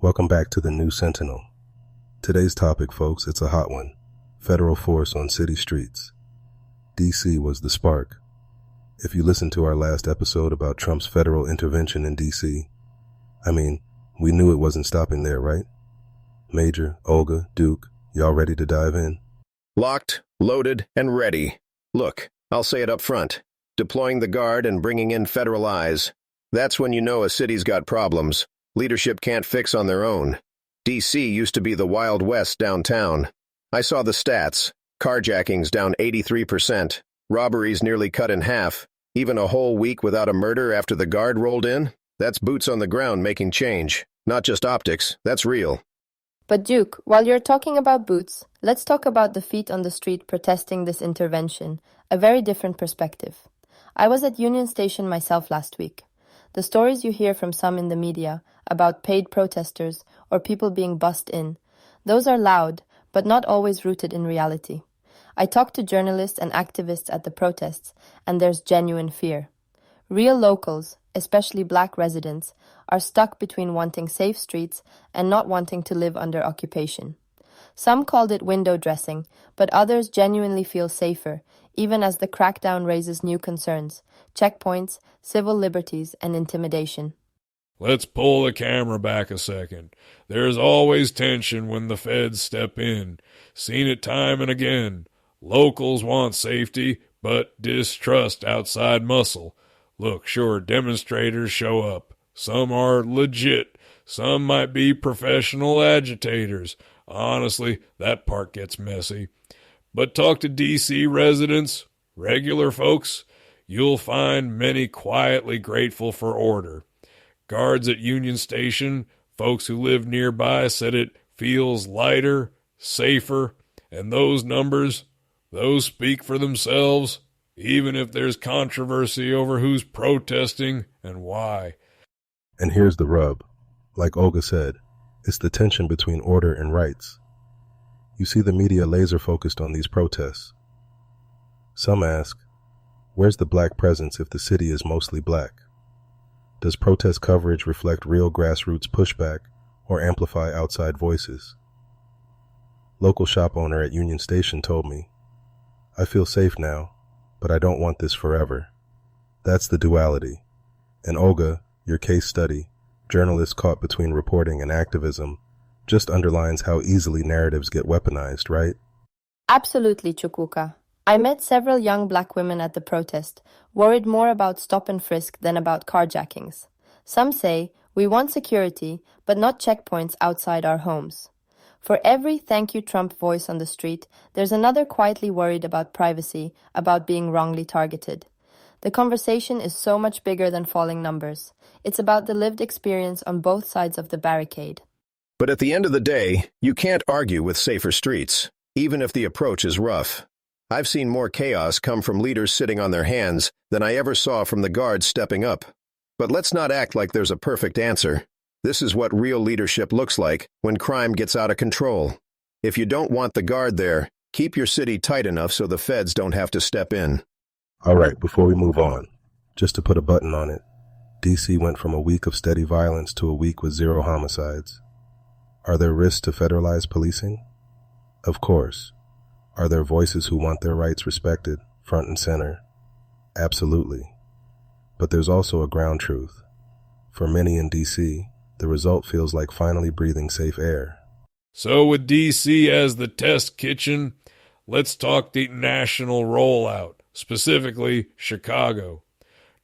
Welcome back to the New Sentinel. Today's topic, folks, it's a hot one. Federal force on city streets. DC was the spark. If you listened to our last episode about Trump's federal intervention in DC, we knew it wasn't stopping there, right? Major, Olga, Duke, y'all ready to dive in? Locked, loaded, and ready. Look, I'll say it up front. Deploying the guard and bringing in federal eyes. That's when you know a city's got problems. Leadership can't fix on their own. D.C. used to be the Wild West downtown. I saw the stats. Carjackings down 83%. Robberies nearly cut in half. Even a whole week without a murder after the guard rolled in? That's boots on the ground making change. Not just optics, that's real. But Duke, while you're talking about boots, let's talk about the feet on the street protesting this intervention, a very different perspective. I was at Union Station myself last week. The stories you hear from some in the media about paid protesters or people being bussed in, those are loud, but not always rooted in reality. I talked to journalists and activists at the protests, and there's genuine fear. Real locals, especially Black residents, are stuck between wanting safe streets and not wanting to live under occupation. Some called it window dressing, but others genuinely feel safer, even as the crackdown raises new concerns, checkpoints, civil liberties, and intimidation. Let's pull the camera back a second. There's always tension when the feds step in. Seen it time and again. Locals want safety, but distrust outside muscle. Look, sure, demonstrators show up. Some are legit. Some might be professional agitators. Honestly, that part gets messy. But talk to D.C. residents, regular folks, you'll find many quietly grateful for order. Guards at Union Station, folks who live nearby said it feels lighter, safer, and those numbers, those speak for themselves, even if there's controversy over who's protesting and why. And here's the rub. Like Olga said, it's the tension between order and rights. You see the media laser focused on these protests. Some ask, where's the Black presence if the city is mostly Black? Does protest coverage reflect real grassroots pushback or amplify outside voices? Local shop owner at Union Station told me, I feel safe now, but I don't want this forever. That's the duality. And Olga, your case study, journalist caught between reporting and activism, just underlines how easily narratives get weaponized, right? Absolutely, Chukwuka. I met several young Black women at the protest, worried more about stop and frisk than about carjackings. Some say, we want security, but not checkpoints outside our homes. For every thank you Trump voice on the street, there's another quietly worried about privacy, about being wrongly targeted. The conversation is so much bigger than falling numbers. It's about the lived experience on both sides of the barricade. But at the end of the day, you can't argue with safer streets, even if the approach is rough. I've seen more chaos come from leaders sitting on their hands than I ever saw from the guards stepping up. But let's not act like there's a perfect answer. This is what real leadership looks like when crime gets out of control. If you don't want the guard there, keep your city tight enough so the feds don't have to step in. All right, before we move on, just to put a button on it, DC went from a week of steady violence to a week with 0 homicides. Are there risks to federalized policing? Of course. Are there voices who want their rights respected, front and center? Absolutely. But there's also a ground truth. For many in DC, the result feels like finally breathing safe air. So with D.C. as the test kitchen, let's talk the national rollout, specifically Chicago.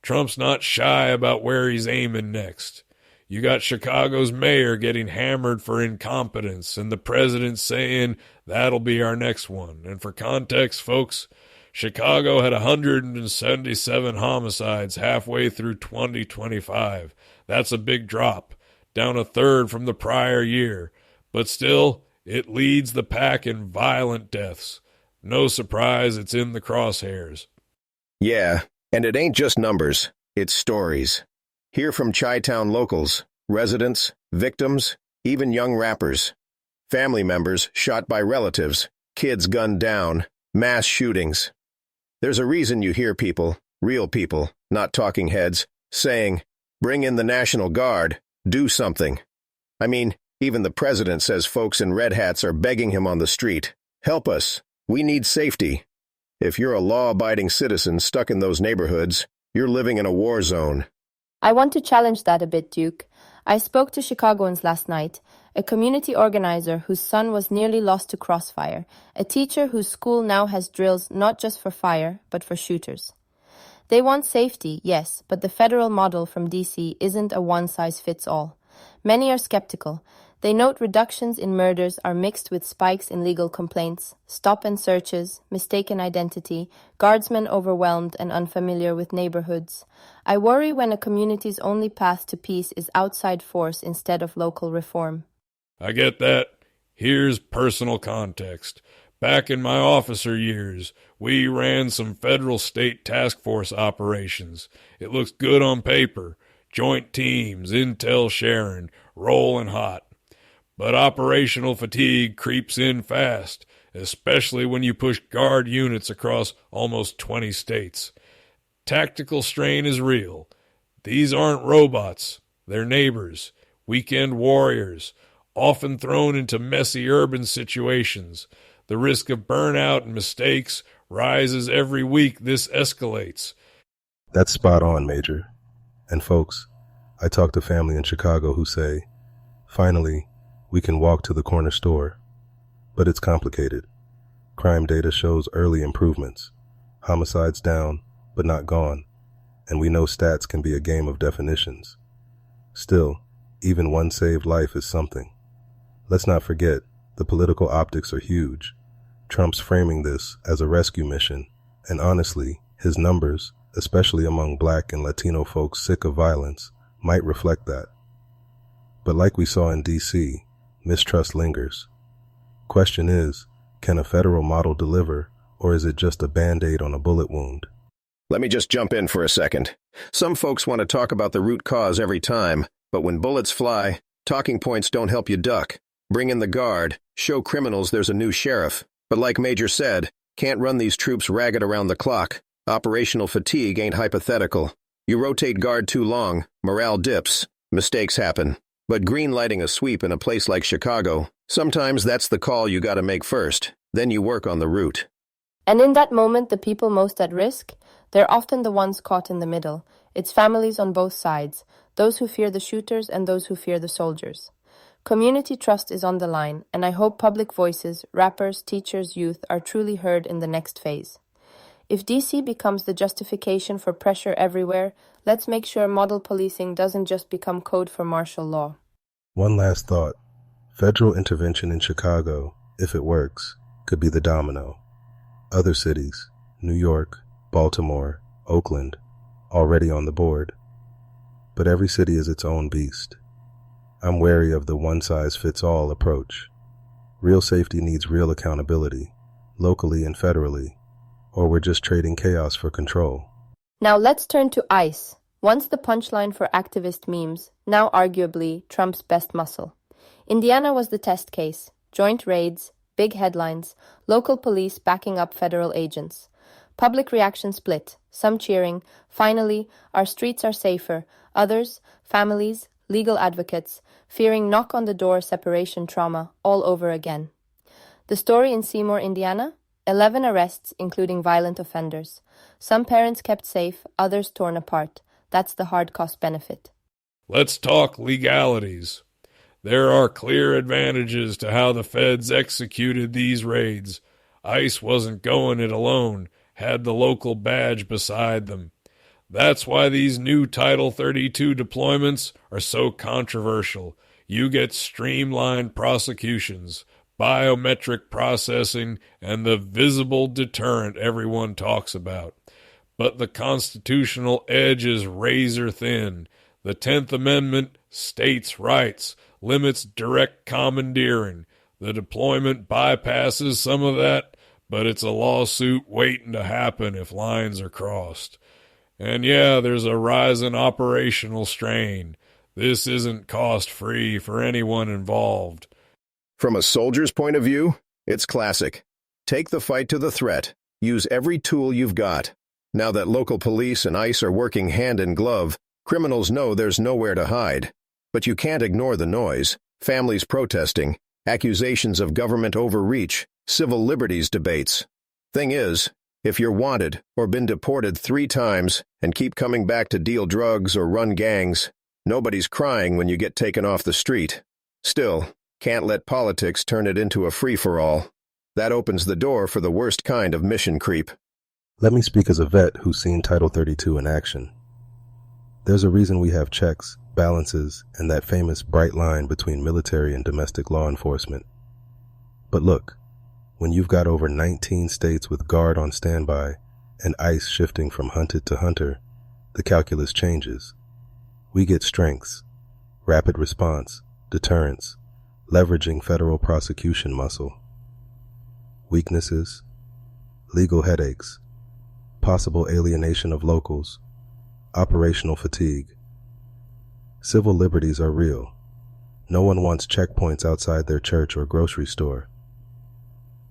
Trump's not shy about where he's aiming next. You got Chicago's mayor getting hammered for incompetence, and the president saying that'll be our next one. And for context, folks, Chicago had 177 homicides halfway through 2025. That's a big drop, down a third from the prior year. But still, it leads the pack in violent deaths. No surprise it's in the crosshairs. Yeah, and it ain't just numbers, it's stories. Hear from Chi-Town locals, residents, victims, even young rappers. Family members shot by relatives, kids gunned down, mass shootings. There's a reason you hear people, real people, not talking heads, saying, bring in the National Guard, do something. I mean, Even the president says folks in red hats are begging him on the street. Help us. We need safety. If you're a law-abiding citizen stuck in those neighborhoods, you're living in a war zone. I want to challenge that a bit, Duke. I spoke to Chicagoans last night, a community organizer whose son was nearly lost to crossfire, a teacher whose school now has drills not just for fire, but for shooters. They want safety, yes, but the federal model from DC isn't a one-size-fits-all. Many are skeptical. They note reductions in murders are mixed with spikes in legal complaints, stop and searches, mistaken identity, guardsmen overwhelmed and unfamiliar with neighborhoods. I worry when a community's only path to peace is outside force instead of local reform. I get that. Here's personal context. Back in my officer years, we ran some federal state task force operations. It looks good on paper. Joint teams, intel sharing, rolling hot. But operational fatigue creeps in fast, especially when you push guard units across almost 20 states. Tactical strain is real. These aren't robots. They're neighbors, weekend warriors, often thrown into messy urban situations. The risk of burnout and mistakes rises every week this escalates. That's spot on, Major. And folks, I talk to family in Chicago who say, finally, we can walk to the corner store. But it's complicated. Crime data shows early improvements. Homicides down, but not gone. And we know stats can be a game of definitions. Still, even one saved life is something. Let's not forget, the political optics are huge. Trump's framing this as a rescue mission, and honestly, his numbers, especially among Black and Latino folks sick of violence, might reflect that. But like we saw in DC, mistrust lingers. Question is, can a federal model deliver, or is it just a Band-Aid on a bullet wound? Let me just jump in for a second. Some folks want to talk about the root cause every time, but when bullets fly, talking points don't help you duck. Bring in the guard, show criminals there's a new sheriff. But like Major said, can't run these troops ragged around the clock. Operational fatigue ain't hypothetical. You rotate guard too long, morale dips, mistakes happen. But green-lighting a sweep in a place like Chicago, sometimes that's the call you gotta make first, then you work on the route. And in that moment, the people most at risk, they're often the ones caught in the middle. It's families on both sides, those who fear the shooters and those who fear the soldiers. Community trust is on the line, and I hope public voices, rappers, teachers, youth are truly heard in the next phase. If DC becomes the justification for pressure everywhere, let's make sure model policing doesn't just become code for martial law. One last thought. Federal intervention in Chicago, if it works, could be the domino. Other cities, New York, Baltimore, Oakland, already on the board. But every city is its own beast. I'm wary of the one-size-fits-all approach. Real safety needs real accountability, locally and federally, or we're just trading chaos for control. Now let's turn to ICE, once the punchline for activist memes, now arguably Trump's best muscle. Indiana was the test case. Joint raids, big headlines, local police backing up federal agents. Public reaction split, some cheering, finally, our streets are safer, others, families, legal advocates, fearing knock-on-the-door separation trauma all over again. The story in Seymour, Indiana? 11 arrests, including violent offenders. Some parents kept safe, others torn apart. That's the hard cost benefit. Let's talk legalities. There are clear advantages to how the feds executed these raids. ICE wasn't going it alone, had the local badge beside them. That's why these new Title 32 deployments are so controversial. You get streamlined prosecutions, biometric processing, and the visible deterrent everyone talks about. But the constitutional edge is razor thin. The 10th Amendment states rights, limits direct commandeering. The deployment bypasses some of that, but it's a lawsuit waiting to happen if lines are crossed. And yeah, there's a rising operational strain. This isn't cost-free for anyone involved. From a soldier's point of view, it's classic. Take the fight to the threat. Use every tool you've got. Now that local police and ICE are working hand in glove, criminals know there's nowhere to hide. But you can't ignore the noise. families protesting, accusations of government overreach, civil liberties debates. Thing is, if you're wanted or been deported 3 times and keep coming back to deal drugs or run gangs, nobody's crying when you get taken off the street. Still, can't let politics turn it into a free-for-all. That opens the door for the worst kind of mission creep. Let me speak as a vet who's seen Title 32 in action. There's a reason we have checks, balances, and that famous bright line between military and domestic law enforcement. But look, when you've got over 19 states with guard on standby and ICE shifting from hunted to hunter, the calculus changes. We get strengths, rapid response, deterrence, leveraging federal prosecution muscle. Weaknesses, legal headaches, possible alienation of locals, operational fatigue. Civil liberties are real. No one wants checkpoints outside their church or grocery store.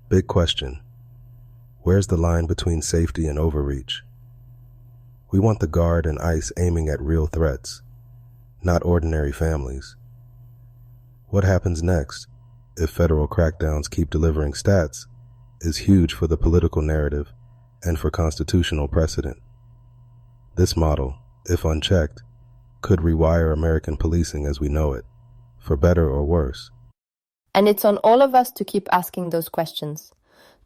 Big question. Where's the line between safety and overreach? We want the Guard and ICE aiming at real threats, not ordinary families. What happens next, if federal crackdowns keep delivering stats, is huge for the political narrative and for constitutional precedent. This model, if unchecked, could rewire American policing as we know it, for better or worse. And it's on all of us to keep asking those questions.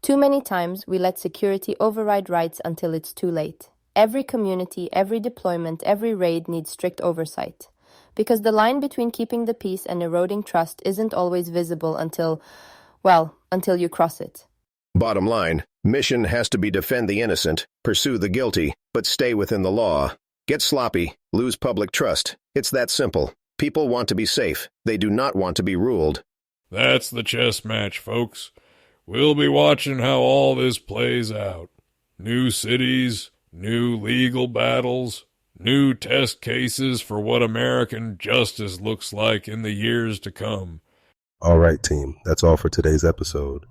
Too many times we let security override rights until it's too late. Every community, every deployment, every raid needs strict oversight. Because the line between keeping the peace and eroding trust isn't always visible until you cross it. Bottom line, mission has to be defend the innocent, pursue the guilty, but stay within the law. Get sloppy, lose public trust. It's that simple. People want to be safe. They do not want to be ruled. That's the chess match, folks. We'll be watching how all this plays out. New cities, new legal battles, new test cases for what American justice looks like in the years to come. All right, team, that's all for today's episode.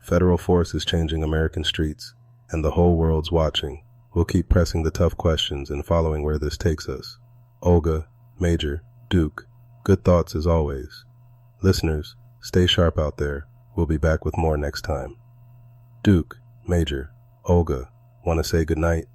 Federal force is changing American streets, and the whole world's watching. We'll keep pressing the tough questions and following where this takes us. Olga, Major, Duke, good thoughts as always. Listeners, stay sharp out there. We'll be back with more next time. Duke, Major, Olga, want to say goodnight?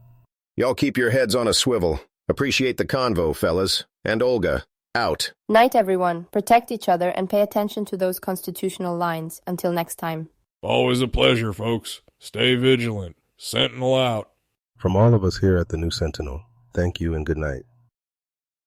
Y'all keep your heads on a swivel. Appreciate the convo, fellas. And Olga, out. Night, everyone. Protect each other and pay attention to those constitutional lines. Until next time. Always a pleasure, folks. Stay vigilant. Sentinel out. From all of us here at the New Sentinel, thank you and good night.